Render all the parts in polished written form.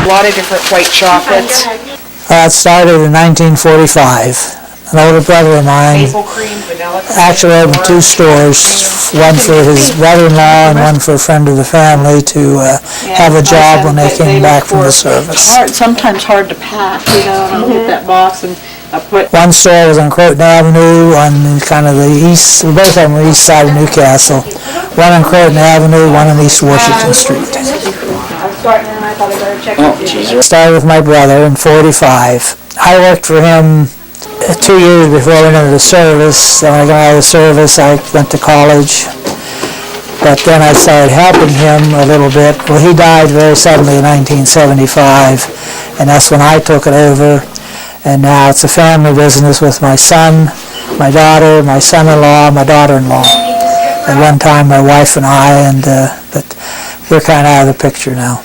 A lot of different white chocolates. It started in 1945. An older brother of mine Maple cream, vanilla cream. actually opened two stores, one for his brother-in-law and one for a friend of the family to have a job when they came back from the service. Sometimes hard to pack, you know, and I'll get that box and I put... One store was on Croton Avenue on kind of the east, both of them were east side of Newcastle. One on Croton Avenue, one on East Washington Street. Started with my brother in 45. I worked for him 2 years before I went into the service. When I got out of the service, I went to college. But then I started helping him a little bit. Well, he died very suddenly in 1975, and that's when I took it over. And now it's a family business with my son, my daughter, my son-in-law, my daughter-in-law. At one time, my wife and I, but we're kind of out of the picture now.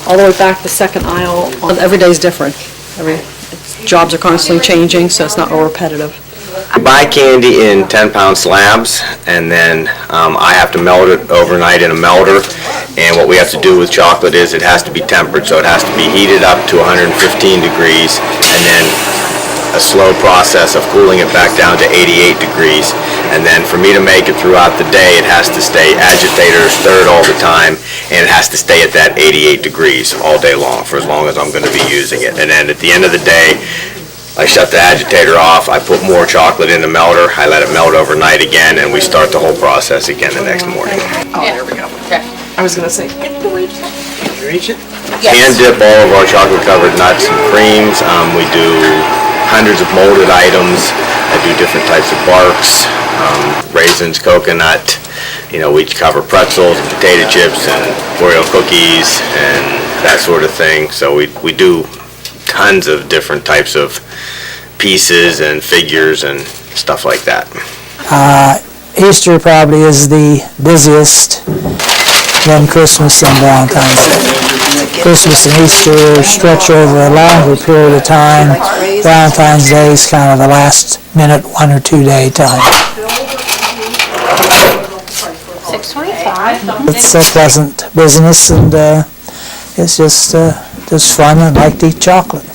All the way back the second aisle. Every day's different. Jobs are constantly changing, so it's not all repetitive. We buy candy in 10-pound slabs, and then I have to melt it overnight in a melter. And what we have to do with chocolate is it has to be tempered, so it has to be heated up to 115 degrees, and then a slow process of cooling it back down to 88 degrees. And then for me to make it throughout the day, it has to stay agitator stirred all the time, and it has to stay at that 88 degrees all day long for as long as I'm going to be using it. And then at the end of the day, I shut the agitator off, I put more chocolate in the melter, I let it melt overnight again, and we start the whole process again the next morning. Oh, there we go. Okay. I was going to say, can you reach it? Can you reach it? Yes. Hand dip all of our chocolate-covered nuts and creams. We do hundreds of molded items. I do different types of barks, raisins, coconut. You know, we cover pretzels and potato chips and Oreo cookies and that sort of thing. So we do tons of different types of pieces and figures and stuff like that. Easter probably is the busiest, then Christmas and Valentine's Day. Christmas and Easter stretch over a longer period of time. Valentine's Day is kind of the last minute, 1 or 2 day time. 6:25. It's a pleasant business, and it's just fun. I like to eat chocolate.